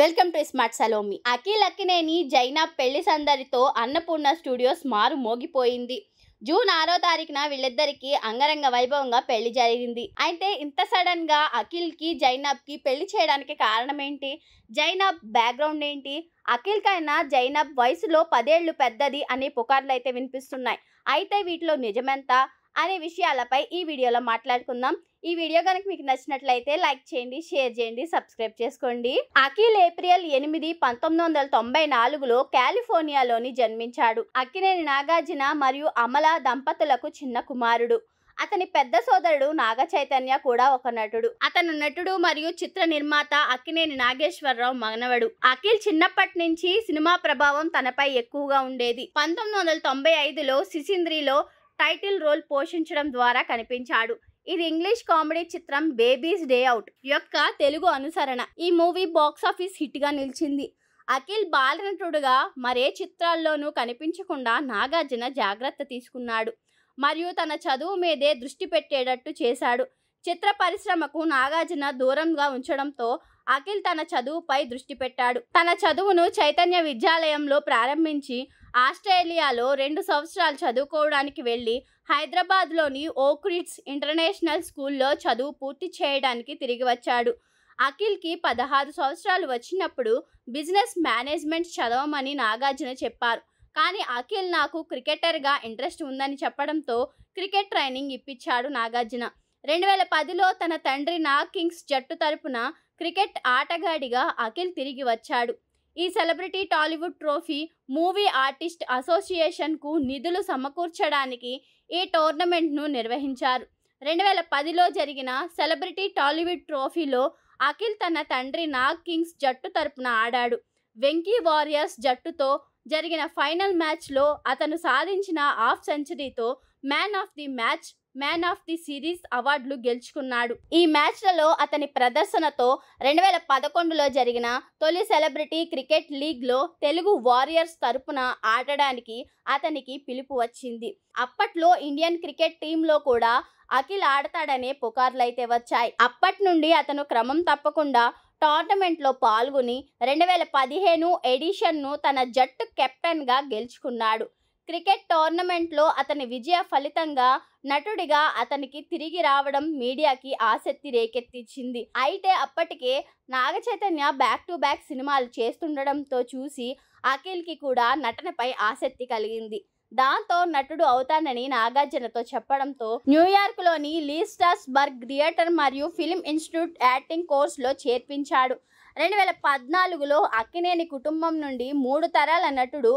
Welcome to smart Salomi. Akhil Akkineni జైనా పెళ్లి సందడితో అన్నపూర్ణ స్టూడియోస్ మారు మోగిపోయింది. జూన్ 6వ తారీఖున వీళ్ళిద్దరికి అంగరంగ వైభవంగా పెళ్లి జరిగింది. అయితే ఇంత సడన్ గా అఖిల్ కి జైనబ్ కి పెళ్లి చేయడానికి కారణం ఏంటి? జైనబ్ బ్యాక్గ్రౌండ్ ఏంటి? అఖిల్ కైనా జైనబ్ వయసులో 10 ఏళ్లు పెద్దది అనే పుకార్లు అయితే వినిపిస్తున్నాయి. అయితే వీటిలో నిజమెంత అనే విషయాలపై ఈ వీడియోలో మాట్లాడుకుందాం. ఈ వీడియో కనుక మీకు నచ్చినట్లయితే లైక్ చేయండి, షేర్ చేయండి, సబ్స్క్రైబ్ చేసుకోండి. అఖిల్ ఏప్రిల్ 8, 1994లో కాలిఫోర్నియాలోని జన్మించాడు. అక్కినేని నాగార్జున మరియు అమల దంపతులకు చిన్న కుమారుడు. అతని పెద్ద సోదరుడు నాగ చైతన్య కూడా ఒక నటుడు. అతను నటుడు మరియు చిత్ర నిర్మాత అక్కినేని నాగేశ్వరరావు మనవడు. అఖిల్ చిన్నప్పటి నుంచి సినిమా ప్రభావం తనపై ఎక్కువగా ఉండేది. 1995లో సిసింద్రిలో టైటిల్ రోల్ పోషించడం ద్వారా కనిపించాడు. ఇది ఇంగ్లీష్ కామెడీ చిత్రం బేబీస్ డే అవుట్ యొక్క తెలుగు అనుసరణ. ఈ మూవీ బాక్సాఫీస్ హిట్ గా నిలిచింది. అఖిల్ బాలనటుడుగా మరే చిత్రాల్లోనూ కనిపించకుండా నాగార్జున జాగ్రత్త తీసుకున్నాడు మరియు తన చదువు మీదే దృష్టి పెట్టేటట్టు చేశాడు. చిత్ర పరిశ్రమకు నాగార్జున దూరంగా ఉంచడంతో అఖిల్ తన చదువుపై దృష్టి పెట్టాడు. తన చదువును చైతన్య విద్యాలయంలో ప్రారంభించి ఆస్ట్రేలియాలో 2 సంవత్సరాలు చదువుకోవడానికి వెళ్ళి హైదరాబాద్లోని ఓక్రిడ్స్ ఇంటర్నేషనల్ స్కూల్లో చదువు పూర్తి చేయడానికి తిరిగి వచ్చాడు. అఖిల్కి 16 సంవత్సరాలు వచ్చినప్పుడు బిజినెస్ మేనేజ్మెంట్ చదవమని నాగార్జున చెప్పారు. కానీ అఖిల్ నాకు క్రికెటర్గా ఇంట్రెస్ట్ ఉందని చెప్పడంతో క్రికెట్ ట్రైనింగ్ ఇప్పించాడు నాగార్జున. 2010లో తన తండ్రి నాగ్ కింగ్స్ జట్టు తరపున క్రికెట్ ఆటగాడిగా అఖిల్ తిరిగి వచ్చాడు. ఈ celebrity Tollywood trophy movie artist అసోసియేషన్కు నిధులు సమకూర్చడానికి ఈ టోర్నమెంట్ను నిర్వహించారు. 2010లో జరిగిన సెలబ్రిటీ టాలీవుడ్ ట్రోఫీలో అఖిల్ తన తండ్రి నాగ్ కింగ్స్ జట్టు తరపున ఆడాడు. వెంకీ వారియర్స్ జట్టుతో జరిగిన ఫైనల్ మ్యాచ్లో అతను సాధించిన హాఫ్ సెంచరీతో man of the match, man of the series అవార్డులు గెలుచుకున్నాడు. ఈ మ్యాచ్లలో అతని ప్రదర్శనతో 2011లో జరిగిన తొలి సెలబ్రిటీ క్రికెట్ లీగ్లో తెలుగు వారియర్స్ తరపున ఆడడానికి అతనికి పిలుపు వచ్చింది. అప్పట్లో ఇండియన్ క్రికెట్ టీంలో కూడా అఖిల్ ఆడతాడనే పుకార్లైతే వచ్చాయి. అప్పటి నుండి అతను క్రమం తప్పకుండా టోర్నమెంట్లో పాల్గొని 2015 ఎడిషన్ను తన జట్టు కెప్టెన్గా గెలుచుకున్నాడు. క్రికెట్ టోర్నమెంట్లో అతని విజయ ఫలితంగా నటుడిగా అతనికి తిరిగి రావడం మీడియాకి ఆసక్తి రేకెత్తించింది. అయితే అప్పటికే Naga Chaitanya back to back సినిమాలు చేస్తుండడంతో చూసి అఖిల్కి కూడా నటనపై ఆసక్తి కలిగింది. దాంతో నటుడు అవుతానని నాగార్జునతో చెప్పడంతో న్యూయార్క్లోని లీ స్ట్రాస్బర్గ్ థియేటర్ మరియు ఫిల్మ్ ఇన్స్టిట్యూట్ యాక్టింగ్ కోర్సులో చేర్పించాడు. 2014లో అక్కినేని కుటుంబం నుండి 3 తరాల నటుడు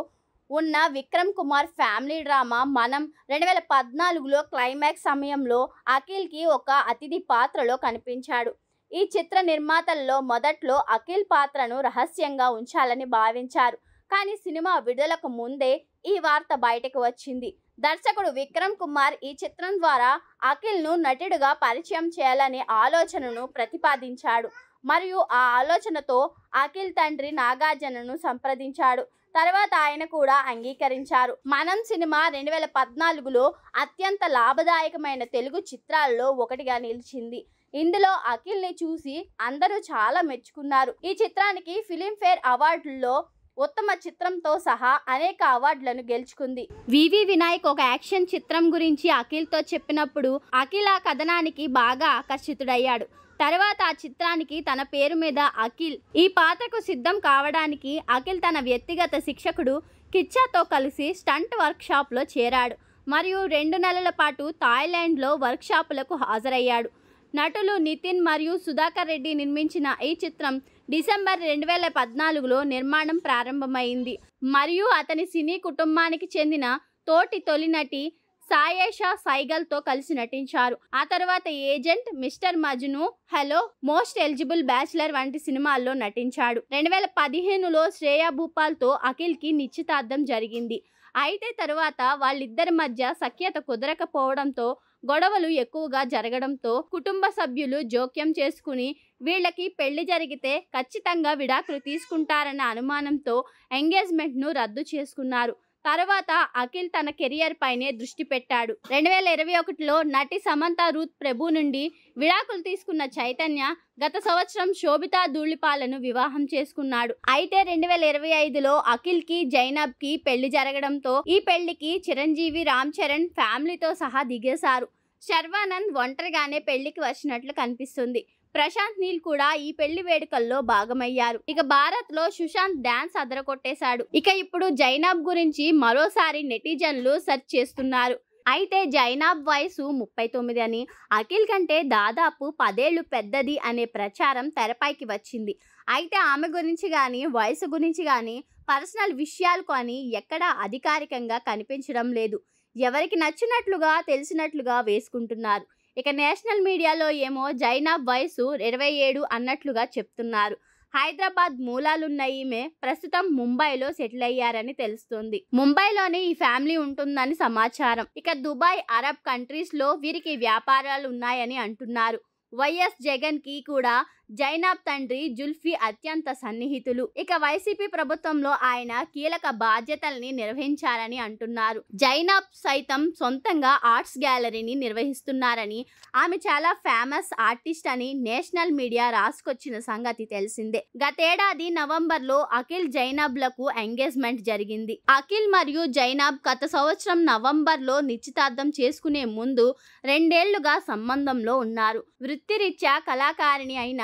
ఉన్న విక్రమ్ కుమార్ ఫ్యామిలీ డ్రామా మనం 2014లో క్లైమాక్స్ సమయంలో అఖిల్కి ఒక అతిథి పాత్రలో కనిపించాడు. ఈ చిత్ర నిర్మాతల్లో మొదట్లో అఖిల్ పాత్రను రహస్యంగా ఉంచాలని భావించారు. కానీ సినిమా విడుదలకు ముందే ఈ వార్త బయటకు వచ్చింది. దర్శకుడు విక్రమ్ కుమార్ ఈ చిత్రం ద్వారా అఖిల్ను నటుడుగా పరిచయం చేయాలనే ఆలోచనను ప్రతిపాదించాడు మరియు ఆ ఆలోచనతో అఖిల్ తండ్రి నాగార్జునను సంప్రదించాడు. తర్వాత ఆయన కూడా అంగీకరించారు. మనం సినిమా 2014లో అత్యంత లాభదాయకమైన తెలుగు చిత్రాల్లో ఒకటిగా నిలిచింది. ఇందులో అఖిల్ని చూసి అందరూ చాలా మెచ్చుకున్నారు. ఈ చిత్రానికి ఫిలింఫేర్ అవార్డుల్లో ఉత్తమ చిత్రంతో సహా అనేక అవార్డులను గెలుచుకుంది. వివి వినాయక్ ఒక యాక్షన్ చిత్రం గురించి అఖిల్తో చెప్పినప్పుడు అఖిల్ ఆ కథనానికి బాగా ఆకర్షితుడయ్యాడు. తర్వాత ఆ చిత్రానికి తన పేరు మీద అఖిల్ ఈ పాత్రకు సిద్ధం కావడానికి అఖిల్ తన వ్యక్తిగత శిక్షకుడు కిచ్చాతో కలిసి స్టంట్ వర్క్షాప్లో చేరాడు మరియు 2 నెలల పాటు థాయిలాండ్లో వర్క్షాపులకు హాజరయ్యాడు. నటులు నితిన్ మరియు సుధాకర్ రెడ్డి నిర్మించిన ఈ చిత్రం డిసెంబర్ 2014లో నిర్మాణం ప్రారంభమైంది మరియు అతని సినీ కుటుంబానికి చెందిన తోటి తొలి నటి సాయేషా సైగల్తో కలిసి నటించారు. ఆ తర్వాత agent, mister Majnu, hello, most eligible bachelor వంటి సినిమాల్లో నటించాడు. 2015లో శ్రేయా భూపాల్తో అఖిల్కి నిశ్చితార్థం జరిగింది. అయితే తరువాత వాళ్ళిద్దరి మధ్య సఖ్యత కుదరకపోవడంతో గొడవలు ఎక్కువగా జరగడంతో కుటుంబ సభ్యులు జోక్యం చేసుకుని వీళ్ళకి పెళ్లి జరిగితే ఖచ్చితంగా విడాకులు తీసుకుంటారన్న అనుమానంతో ఎంగేజ్మెంట్ను రద్దు చేసుకున్నారు. తర్వాత అఖిల్ తన కెరియర్ పైనే దృష్టి పెట్టాడు. 2021లో నటి సమంత రూత్ ప్రభు నుండి విడాకులు తీసుకున్న చైతన్య గత సంవత్సరం శోభితా ధూళిపాలను వివాహం చేసుకున్నాడు. అయితే 2025లో అఖిల్ కి జైనబ్ కి పెళ్లి జరగడంతో ఈ పెళ్లికి చిరంజీవి, రామ్ చరణ్ ఫ్యామిలీతో సహా దిగేశారు. శర్వానంద్ ఒంటరిగానే పెళ్లికి వచ్చినట్లు కనిపిస్తుంది. ప్రశాంత్ నీల్ కూడా ఈ పెళ్లి వేడుకల్లో భాగమయ్యారు. ఇక భారత్ లో సుశాంత్ డాన్స్ అదరకొట్టేశాడు. ఇక ఇప్పుడు జైనబ్ గురించి మరోసారి నెటిజన్లు సెర్చ్ చేస్తున్నారు. అయితే జైనబ్ వయసు 39 అని, అఖిల్ కంటే దాదాపు 10 ఏళ్లు పెద్దది అనే ప్రచారం తెరపైకి వచ్చింది. అయితే ఆమె గురించి కానీ, వయసు గురించి కానీ, పర్సనల్ విషయాలు కానీ ఎక్కడా అధికారికంగా కనిపించడం లేదు. ఎవరికి నచ్చినట్లుగా తెలిసినట్లుగా వేసుకుంటున్నారు. ఇక నేషనల్ మీడియాలో ఏమో జైనబ్ వయసు 27 అన్నట్లుగా చెప్తున్నారు. హైదరాబాద్ మూలాలున్న ఈమె ప్రస్తుతం ముంబైలో సెటిల్ అయ్యారని తెలుస్తుంది. ముంబైలోనే ఈ ఫ్యామిలీ ఉంటుందని సమాచారం. ఇక దుబాయ్, అరబ్ కంట్రీస్ లో వీరికి వ్యాపారాలు ఉన్నాయని అంటున్నారు. వైఎస్ జగన్ కి కూడా జైనబ్ తండ్రి జుల్ఫీ అత్యంత సన్నిహితులు. ఇక వైసీపీ ప్రభుత్వంలో ఆయన కీలక బాధ్యతల్ని నిర్వహించారని అంటున్నారు. జైనబ్ సైతం సొంతంగా ఆర్ట్స్ గ్యాలరీని నిర్వహిస్తున్నారని, ఆమె చాలా ఫేమస్ ఆర్టిస్ట్ అని నేషనల్ మీడియా రాసుకొచ్చిన సంగతి తెలిసిందే. గతేడాది నవంబర్లో అఖిల్ జైనబ్లకు ఎంగేజ్మెంట్ జరిగింది. అఖిల్ మరియు జైనబ్ గత సంవత్సరం నవంబర్లో నిశ్చితార్థం చేసుకునే ముందు 2 ఏళ్లుగా సంబంధంలో ఉన్నారు. వృత్తిరీత్యా కళాకారిణి అయిన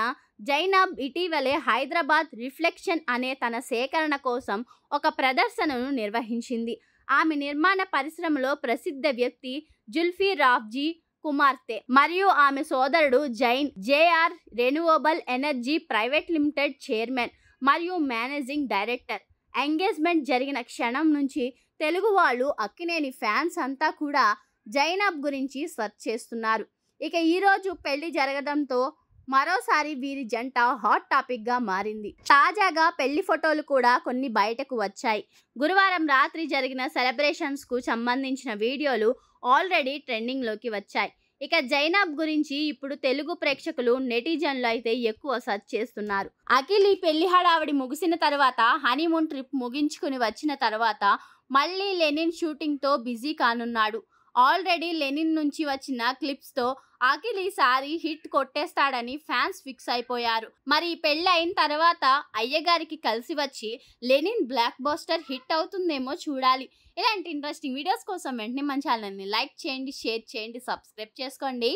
జైనబ్ ఇటీవలే హైదరాబాద్ రిఫ్లెక్షన్ అనే తన సేకరణ కోసం ఒక ప్రదర్శనను నిర్వహించింది. ఆమె నిర్మాణ పరిశ్రమలో ప్రసిద్ధ వ్యక్తి జుల్ఫీ రావ్జీ కుమార్తె మరియు ఆమె సోదరుడు Jain JR renewable energy private limited chairman మరియు మేనేజింగ్ డైరెక్టర్. ఎంగేజ్మెంట్ జరిగిన క్షణం నుంచి తెలుగు వాళ్ళు అక్కినేని ఫ్యాన్స్ అంతా కూడా జైనబ్ గురించి సెర్చ్ చేస్తున్నారు. ఇక ఈరోజు పెళ్లి జరగడంతో మరోసారి వీరి జంట హాట్ టాపిక్ గా మారింది. తాజాగా పెళ్లి ఫోటోలు కూడా కొన్ని బయటకు వచ్చాయి. గురువారం రాత్రి జరిగిన సెలబ్రేషన్స్ కు సంబంధించిన వీడియోలు ఆల్రెడీ ట్రెండింగ్ లోకి వచ్చాయి. ఇక జైనబ్ గురించి ఇప్పుడు తెలుగు ప్రేక్షకులు, నెటిజన్లు అయితే ఎక్కువ సెర్చ్ చేస్తున్నారు. అఖిల్ ఈ పెళ్లి హడావిడి ముగిసిన తర్వాత హనీమూన్ ట్రిప్ ముగించుకుని వచ్చిన తర్వాత మళ్ళీ లెనిన్ షూటింగ్ తో బిజీ కానున్నాడు. ఆల్రెడీ లెనిన్ నుంచి వచ్చిన క్లిప్స్ తో అఖిల్ ఈసారి హిట్ కొట్టేస్తాడని ఫ్యాన్స్ ఫిక్స్ అయిపోయారు. మరి ఈ పెళ్లి అయిన తర్వాత అయ్యగారికి కలిసి వచ్చి లెనిన్ బ్లాక్ బస్టర్ హిట్ అవుతుందేమో చూడాలి. ఇలాంటి ఇంట్రెస్టింగ్ వీడియోస్ కోసం వెంటనే మన ఛానల్ని లైక్ చేయండి, షేర్ చేయండి, సబ్స్క్రైబ్ చేసుకోండి.